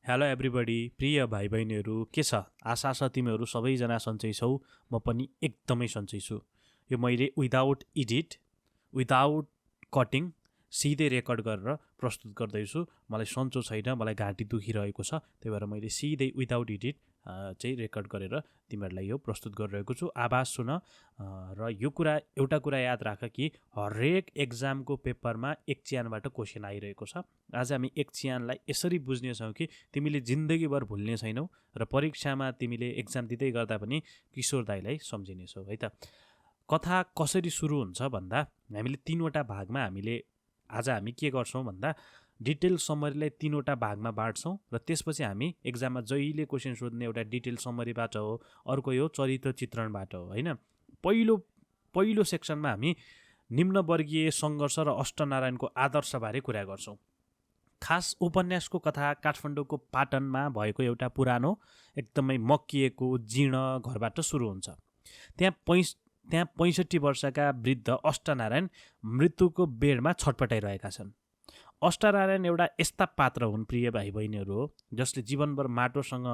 Hello everybody, प्रिय भाइ बहिनीहरू, के छ? आशा छ तिमीहरू सबैजना सन्चै छौ। म पनि एकदमै सन्चै छु। यो मैले विदाउट एडिट, विदाउट कटिङ, सिधै रेकर्ड गरेर प्रस्तुत गर्दैछु। मलाई सन्चो छैन, मलाई घाँटी दुखिरहेको छ, त्यही भएर मैले सिधै विदाउट एडिट चाहिँ रेकर्ड गरेर तिमीहरूलाई यो प्रस्तुत गरिरहेको छु। आवाज सुन। र यो एउटा कुरा याद राख कि हरेक एक्जामको पेपरमा एक चियानबाट क्वेसन आइरहेको छ। आज हामी एक चियानलाई यसरी बुझ्नेछौँ कि तिमीले जिन्दगीभर भुल्ने छैनौ र परीक्षामा तिमीले एक्जाम दिँदै गर्दा पनि किशोर दाईलाई सम्झिनेछौ है त। कथा कसरी सुरु हुन्छ भन्दा हामीले तीनवटा भागमा आज हामी के गर्छौँ भन्दा डिटेल समरीलाई तीनवटा भागमा बाँड्छौँ र त्यसपछि हामी एक्जाममा जहिले क्वेसन सोध्ने एउटा डिटेल समरीबाट हो, अर्को यो चरित्र चित्रणबाट हो होइन। पहिलो सेक्सनमा हामी निम्नवर्गीय सङ्घर्ष र अष्टनारायणको आदर्शबारे कुरा गर्छौँ। खास उपन्यासको कथा काठमाडौँको पाटनमा भएको एउटा पुरानो एकदमै मक्किएको जीर्ण घरबाट सुरु हुन्छ। त्यहाँ 65 वर्षका वृद्ध अष्टनारायण मृत्युको बेडमा छटपटाइरहेका छन्। अष्टनारायण एउटा यस्ता पात्र हुन् प्रिय भाइ बहिनीहरू हो, जसले जीवनभर माटोसँग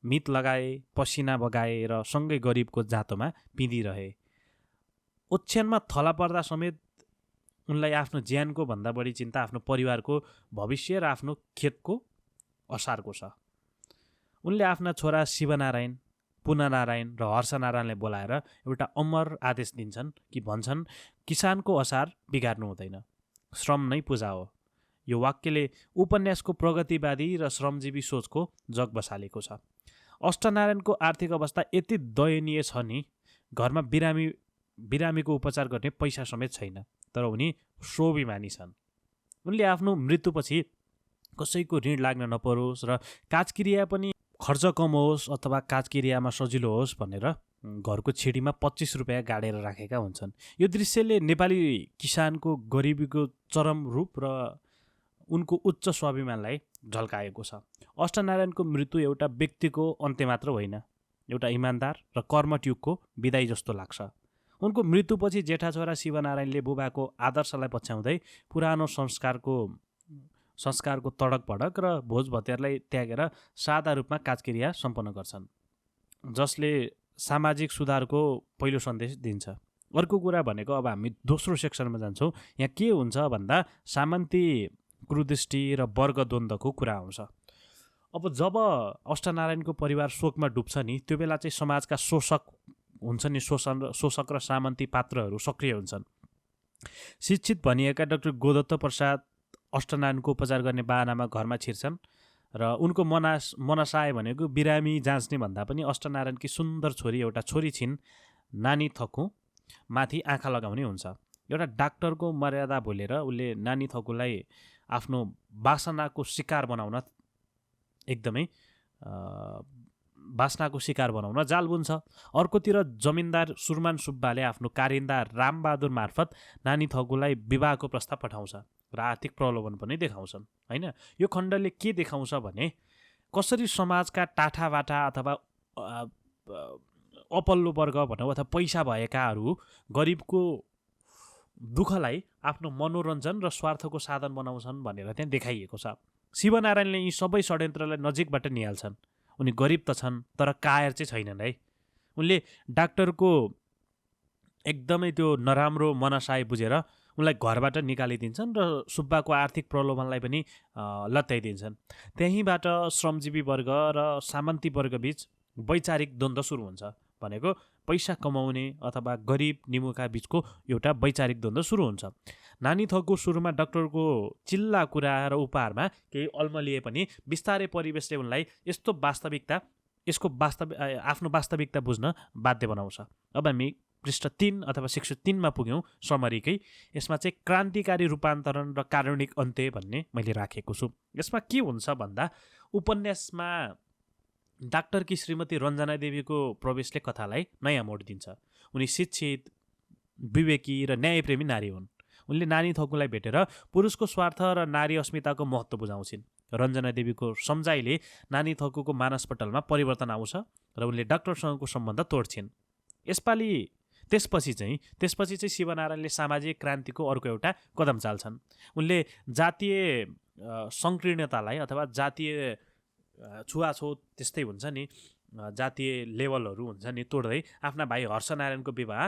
मित लगाए, पसिना बगाए र सँगै गरिबको जातोमा पिँधिरहे। ओछ्यानमा थला पर्दा समेत उनलाई आफ्नो ज्यानको भन्दा बढी चिन्ता आफ्नो परिवारको भविष्य र आफ्नो खेतको असारको छ। उनले आफ्ना छोरा शिवनारायण, पुननारायण र हर्षनारायणलाई बोलाएर एउटा अमर आदेश दिन्छन् कि भन्छन् किसानको असार बिगार्नु हुँदैन, श्रम नै पूजा हो। यो वाक्यले उपन्यासको प्रगतिवादी र श्रमजीवी सोचको जग बसालेको छ। अष्टनारायणको आर्थिक अवस्था यति दयनीय छ नि, घरमा बिरामीको उपचार गर्ने पैसा समेत छैन, तर उनी स्वाभिमानी छन्। उनले आफ्नो मृत्युपछि कसैको ऋण लाग्न नपरोस् र काजक्रिया पनि खर्च कम होस् अथवा काजक्रियामा सजिलो होस् भनेर घरको छिडीमा 25 रुपियाँ गाडेर राखेका हुन्छन्। यो दृश्यले नेपाली किसानको गरिबीको चरम रूप र उनको उच्च स्वाभिमानलाई झल्काएको छ। अष्टनारायणको मृत्यु एउटा व्यक्तिको अन्त्य मात्र होइन, एउटा इमान्दार र कर्मट्युगको विदाई जस्तो लाग्छ। उनको मृत्युपछि जेठा छोरा शिवनारायणले बुबाको आदर्शलाई पछ्याउँदै पुरानो संस्कारको तडक भडक र भोज भतेरलाई त्यागेर सादा रूपमा काजक्रिया सम्पन्न गर्छन्, जसले सामाजिक सुधारको पहिलो सन्देश दिन्छ। अर्को कुरा भनेको अब हामी दोस्रो सेक्सनमा जान्छौँ। यहाँ के हुन्छ भन्दा सामन्ती कुदृष्टि र वर्गद्वन्द्वको कुरा आउँछ। अब जब अष्टनारायणको परिवार शोकमा डुब्छ नि, त्यो बेला चाहिँ समाजका शोषक हुन्छ नि, शोषक र सामन्ती पात्रहरू सक्रिय हुन्छन्। शिक्षित भनिएका डाक्टर गोदत्त प्रसाद अष्टनारायणको उपचार गर्ने बाहनामा घरमा छिर्छन् र उनको मनसाय भनेको बिरामी जाँच्ने भन्दा पनि अष्टनारायणकी सुन्दर छोरी, एउटा छोरी छिन् नानी थकु, माथि आँखा लगाउने हुन्छ। एउटा डाक्टरको मर्यादा भुलेर उसले नानी थकुलाई आफ्नो वासनाको शिकार बनाउन जाल बुन्छ। अर्कोतिर जमिनदार सुरमान सुब्बाले आफ्नो कारिन्दा रामबहादुर मार्फत नानी थकुलाई विवाहको प्रस्ताव पठाउँछ र आर्थिक प्रलोभन पनि देखाउँछन् होइन। यो खण्डले के देखाउँछ भने कसरी समाजका टाठाबाटा अथवा अपल्लो वर्ग भनौँ अथवा पैसा भएकाहरू गरिबको दुःखलाई आफ्नो मनोरञ्जन र स्वार्थको साधन बनाउँछन् भनेर त्यहाँ देखाइएको छ। शिवनारायणले यी सबै षड्यन्त्रलाई नजिकबाट निहाल्छन्। उनी गरिब त छन् तर कायर चाहिँ छैनन् है। उनले डाक्टरको एकदमै त्यो नराम्रो मनसाय बुझेर उनलाई घरबाट निकालिदिन्छन् र सुब्बाको आर्थिक प्रलोभनलाई पनि लत्याइदिन्छन्। त्यहीँबाट श्रमजीवी वर्ग र सामन्ती वर्गबीच वैचारिक द्वन्द्व सुरु हुन्छ। भनेको पैसा कमाउने अथवा गरिब निमुखा बीचको एउटा वैचारिक द्वन्द्व सुरु हुन्छ। नानी थकु सुरुमा डाक्टरको चिल्ला कुरा र उपहारमा केही अल्मलिए पनि बिस्तारै परिवेशले उनलाई आफ्नो वास्तविकता बुझ्न बाध्य बनाउँछ। अब हामी पृष्ठ 3 अथवा सेक्सन 3 मा पुग्यौँ समरीकै। यसमा चाहिँ क्रान्तिकारी रूपान्तरण र कारुणिक अन्त्य भन्ने मैले राखेको छु। यसमा के हुन्छ भन्दा उपन्यासमा डाक्टरकी श्रीमती रञ्जना देवीको प्रवेशले कथालाई नयाँ मोड दिन्छ। उनी शिक्षित, विवेकी र न्यायप्रेमी नारी हुन्। उनले नानी थकुलाई भेटेर पुरुषको स्वार्थ र नारी अस्मिताको महत्त्व बुझाउँछिन्। रञ्जना देवीको सम्झाइले नानी थकुको मानसपटलमा परिवर्तन आउँछ र उनले डाक्टरसँगको सम्बन्ध तोड्छिन्। त्यसपछि चाहिँ शिवनारायणले सामाजिक क्रान्तिको अर्को एउटा कदम चाल्छन्। उनले जातीय सङ्कीर्णतालाई अथवा जातीय छुवाछुत त्यस्तै हुन्छ नि, जातीय लेभलहरू हुन्छ नि तोड्दै आफ्ना भाइ हर्षनारायणको विवाह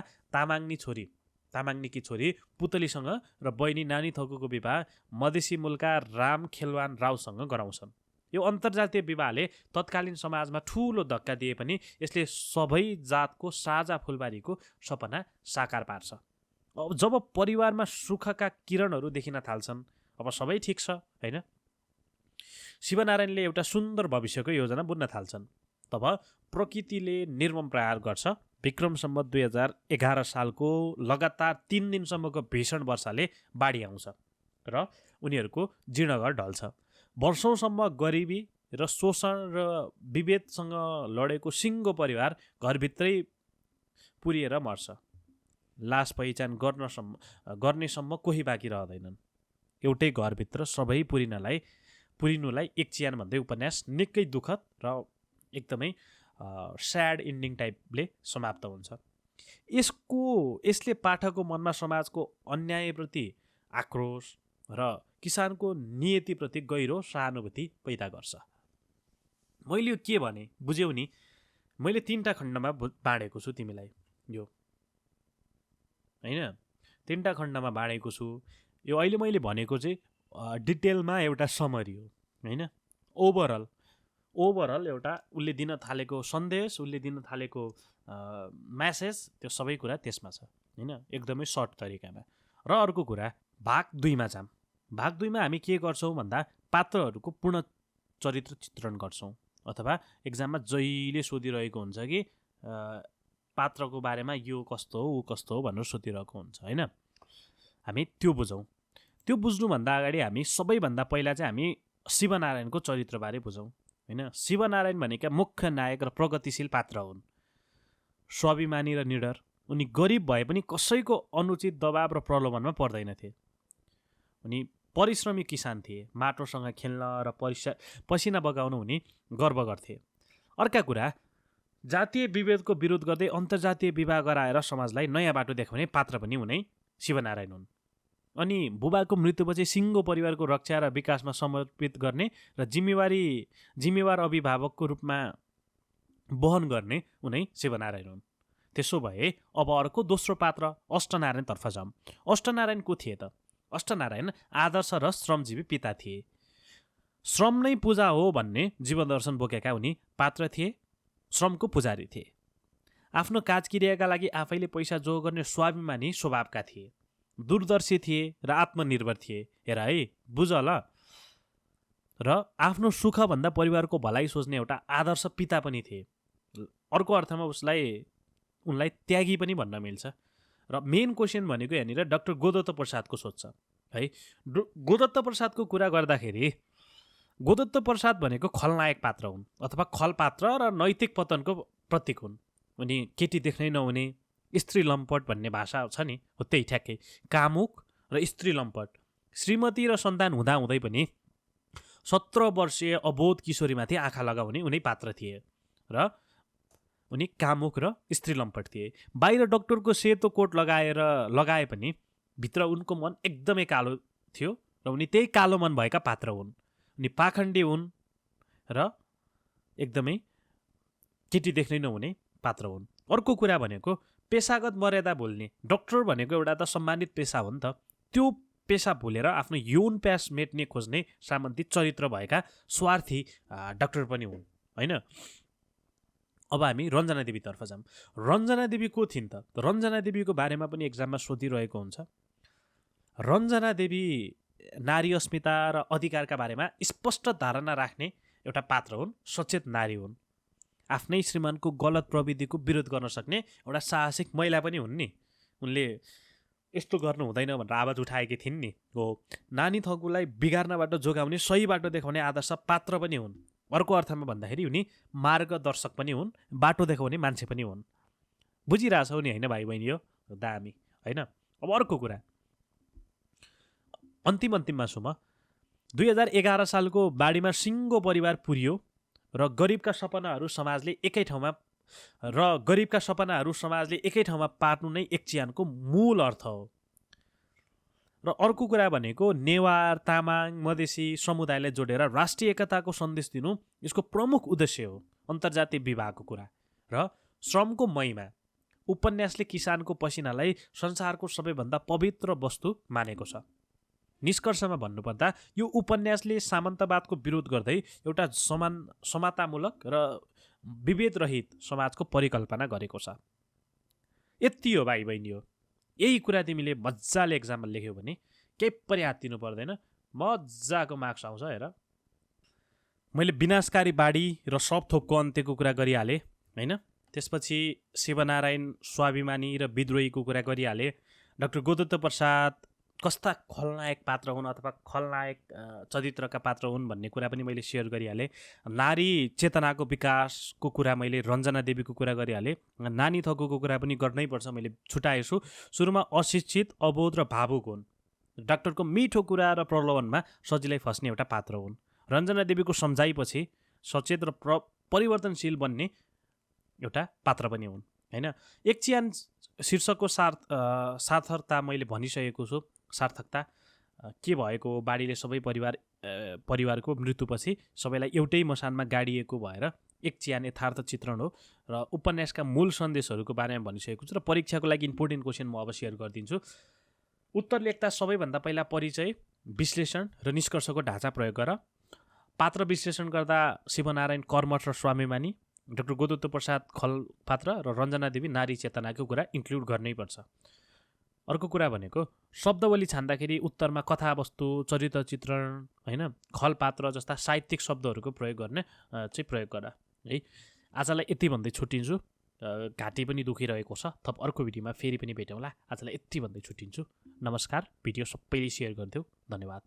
तामाङनीकी छोरी पुतलीसँग र बहिनी नानी थकुको विवाह मधेसी मुलका राम खेलवान रावसँग गराउँछन्। यो अन्तर्जातीय विवाहले तत्कालीन समाजमा ठुलो धक्का दिए पनि यसले सबै जातको साझा फुलबारीको सपना साकार पार्छ। अब जब परिवारमा सुखका किरणहरू देखिन थाल्छन्, अब सबै ठिक छ होइन, शिवनारायणले एउटा सुन्दर भविष्यको योजना बुन्न थाल्छन्। तब प्रकृतिले निर्मम प्रहार गर्छ। विक्रम सम्वत 2011 सालको लगातार 3 दिनसम्मको भीषण वर्षाले बाढी आउँछ र उनीहरूको जीर्णघर ढल्छ। वर्षौँसम्म गरिबी र शोषण र विभेदसँग लडेको सिङ्गो परिवार घरभित्रै पुरिएर मर्छ। लास पहिचान गर्नेसम्म कोही बाँकी रहँदैनन्। एउटै घरभित्र सबै पुरिनुलाई एक चियान भन्दै उपन्यास निकै दुःखद र एकदमै स्याड इन्डिङ टाइपले समाप्त हुन्छ। यसले पाठकको मनमा समाजको अन्यायप्रति आक्रोश र किसानको नियतिप्रति गहिरो सहानुभूति पैदा गर्छ। मैले यो के भने बुझ्यौ नि? मैले 3टा खण्डमा बाँडेको छु तिमीलाई, यो होइन 3टा खण्डमा बाँडेको छु। यो अहिले मैले भनेको चाहिँ डिटेलमा एउटा समरी हो होइन। ओभरअल एउटा उसले दिन थालेको सन्देश, उसले दिन थालेको म्यासेज, त्यो सबै कुरा त्यसमा छ होइन, एकदमै सर्ट तरिकामा। र अर्को कुरा भाग 2मा जाम। भाग 2मा हामी के गर्छौँ भन्दा पात्रहरूको पूर्ण चरित्र चित्रण गर्छौँ, अथवा एक्जाममा जहिले सोधिरहेको हुन्छ कि पात्रको बारेमा यो कस्तो हो ऊ कस्तो हो भनेर सोधिरहेको हुन्छ होइन। हामी त्यो बुझौँ। त्यो बुझ्नुभन्दा अगाडि हामी सबैभन्दा पहिला चाहिँ हामी शिवनारायणको चरित्रबारे बुझौँ होइन। शिवनारायण भनेका मुख्य नायक र प्रगतिशील पात्र हुन्। स्वाभिमानी र निडर। उनी गरिब भए पनि कसैको अनुचित दबाव र प्रलोभनमा पर्दैनथे। उनी परिश्रमी किसान थिए। माटोसँग खेल्न र पसिना बगाउन उनी गर्व गर्थे। अर्का कुरा, जातीय विभेदको विरोध गर्दै अन्तर्जातीय विवाह गराएर समाजलाई नयाँ बाटो देखाउने पात्र पनि उनै शिवनारायण हुन्। अनि बुबाको मृत्युपछि सिङ्गो परिवारको रक्षा र विकासमा समर्पित गर्ने र जिम्मेवार अभिभावकको रूपमा वहन गर्ने उनै शिवनारायण हुन्। त्यसो भए अब अर्को दोस्रो पात्र अष्टनारायणतर्फ जाऊँ। अष्टनारायण को थिए त? अष्टनारायण आदर्श र श्रमजीवी पिता थिए। श्रम नै पूजा हो भन्ने जीवनदर्शन बोकेका उनी पात्र थिए। श्रमको पुजारी थिए। आफ्नो काजक्रियाका लागि आफैले पैसा जोग गर्ने स्वाभिमानी स्वभावका थिए। दूरदर्शी थिए र आत्मनिर्भर थिए। हेर है, बुझ ल। र आफ्नो सुखभन्दा परिवारको भलाइ सोच्ने एउटा आदर्श पिता पनि थिए। अर्को अर्थमा उनलाई त्यागी पनि भन्न मिल्छ। र मेन क्वेसन भनेको यहाँनिर डाक्टर गोदत्त प्रसादको सोच छ है। गोदत्त प्रसादको कुरा गर्दाखेरि गोदत्त प्रसाद भनेको खलनायक पात्र हुन् अथवा खल पात्र र नैतिक पतनको प्रतीक हुन्। उनी केटी देख्नै नहुने, स्त्री लम्पट भन्ने भाषा छ नि, हो त्यही ठ्याक्कै। कामुक र स्त्री लम्पट। श्रीमती र सन्तान हुँदाहुँदै पनि 17 वर्षीय अबोध किशोरीमाथि आँखा लगाउने उनी पात्र थिए। र उनी कामुक र स्त्री लम्पट थिए। बाहिर डक्टरको सेतो कोट लगाए पनि भित्र उनको मन एकदमै कालो थियो र उनी त्यही कालो मन भएका पात्र हुन्। उनी पाखण्डी हुन् र एकदमै केटी देख्नै नहुने पात्र हुन्। अर्को कुरा भनेको पेसागत मर्यादा भुल्ने। डक्टर भनेको एउटा त सम्मानित पेसा हो नि त। त्यो पेसा भुलेर आफ्नो यौन प्यास मेट्ने खोज्ने सामन्ती चरित्र भएका स्वार्थी डाक्टर पनि हुन् होइन। अब हामी रञ्जना देवीतर्फ जाऊँ। रञ्जना देवी को थिइन् त? रञ्जना देवीको बारेमा पनि एक्जाममा सोधिरहेको हुन्छ। रञ्जना देवी नारी अस्मिता र अधिकारका बारेमा स्पष्ट धारणा राख्ने एउटा पात्र हुन्। सचेत नारी हुन्। आफ्नै श्रीमानको गलत प्रविधिको विरोध गर्न सक्ने एउटा साहसिक महिला पनि हुन् नि। उनले यस्तो गर्नु हुँदैन भनेर आवाज उठाएकी थिइन् नि। हो, नानी थकुलाई बिगार्नबाट जोगाउने सही बाटो देखाउने आदर्श पात्र पनि हुन्। अर्को अर्थमा भन्दाखेरि उनी मार्गदर्शक पनि हुन्, बाटो देखाउने मान्छे पनि हुन्। बुझिरहेछौ नि होइन भाइ बहिनी? यो दामी होइन। अब अर्को कुरा, अन्तिममा छु म। 2011 सालको बाढीमा सिङ्गो परिवार पुरियो र गरिबका सपनाहरू समाजले एकै ठाउँमा पार्नु नै एक चिहानको मूल अर्थ हो। र अर्को कुरा भनेको नेवार, तामाङ, मधेसी समुदायलाई जोडेर राष्ट्रिय एकताको सन्देश दिनु यसको प्रमुख उद्देश्य हो। अन्तर्जातीय विवाहको कुरा र श्रमको महिमा, उपन्यासले किसानको पसिनालाई संसारको सबैभन्दा पवित्र वस्तु मानेको छ। निष्कर्षमा भन्नुपर्दा यो उपन्यासले सामन्तवादको विरोध गर्दै एउटा समतामूलक र विभेदरहित समाजको परिकल्पना गरेको छ। यति हो भाइ बहिनी हो। यही कुरा तिमीले मजाले एक्जाममा लेख्यौ भने केही पनि हात दिनु पर्दैन, मजाको मार्क्स आउँछ। हेर, मैले विनाशकारी बाढी र सब थोकको अन्त्यको कुरा गरिहालेँ होइन। त्यसपछि शिवनारायण स्वाभिमानी र विद्रोहीको कुरा गरिहालेँ। डाक्टर गोदत्त प्रसाद कस्ता खलनायक पात्र हुन् अथवा खलनायक चरित्रका पात्र हुन् भन्ने कुरा पनि मैले सेयर गरिहालेँ। नारी चेतनाको विकासको कुरा मैले रञ्जना देवीको कुरा गरिहालेँ। नानी थकुको कुरा पनि गर्नैपर्छ, मैले छुटाएछु। सुरुमा अशिक्षित, अबोध र भावुक हुन्। डाक्टरको मिठो कुरा र प्रलोभनमा सजिलै फस्ने एउटा पात्र हुन्। रञ्जना देवीको सम्झाइपछि सचेत र परिवर्तनशील बन्ने एउटा पात्र पनि हुन् होइन। एक चिहान शीर्षकको सार्थकता मैले भनिसकेको छु। सार्थकता के भएको, बाढीले सबै परिवारको मृत्युपछि सबैलाई एउटै मसानमा गाडिएको भएर एक चिहान यथार्थ चित्रण हो। र उपन्यासका मूल सन्देशहरूको बारेमा भनिसकेको छु। र परीक्षाको लागि इम्पोर्टेन्ट क्वेसन म अब सेयर गरिदिन्छु। उत्तर लेख्दा सबैभन्दा पहिला परिचय, विश्लेषण र निष्कर्षको ढाँचा प्रयोग गर। पात्र विश्लेषण गर्दा शिवनारायण कर्मठ र स्वाभिमानी, डाक्टर गोदत्त प्रसाद खल पात्र र रञ्जना देवी नारी चेतनाको कुरा इन्क्लुड गर्नैपर्छ। अर्को कुरा भनेको शब्दावली छान्दाखेरि उत्तरमा कथावस्तु, चरित्र चित्रण होइन, खल पात्र जस्ता साहित्यिक शब्दहरूको प्रयोग गर्ने चाहिँ प्रयोग गर है। आजलाई यति भन्दै छुट्टिन्छु। घाँटी पनि दुखिरहेको छ। थप अर्को भिडियोमा फेरि पनि भेटौँला। आजलाई यति भन्दै छुट्टिन्छु। नमस्कार। भिडियो सबैले सेयर गरिदेऊ। धन्यवाद।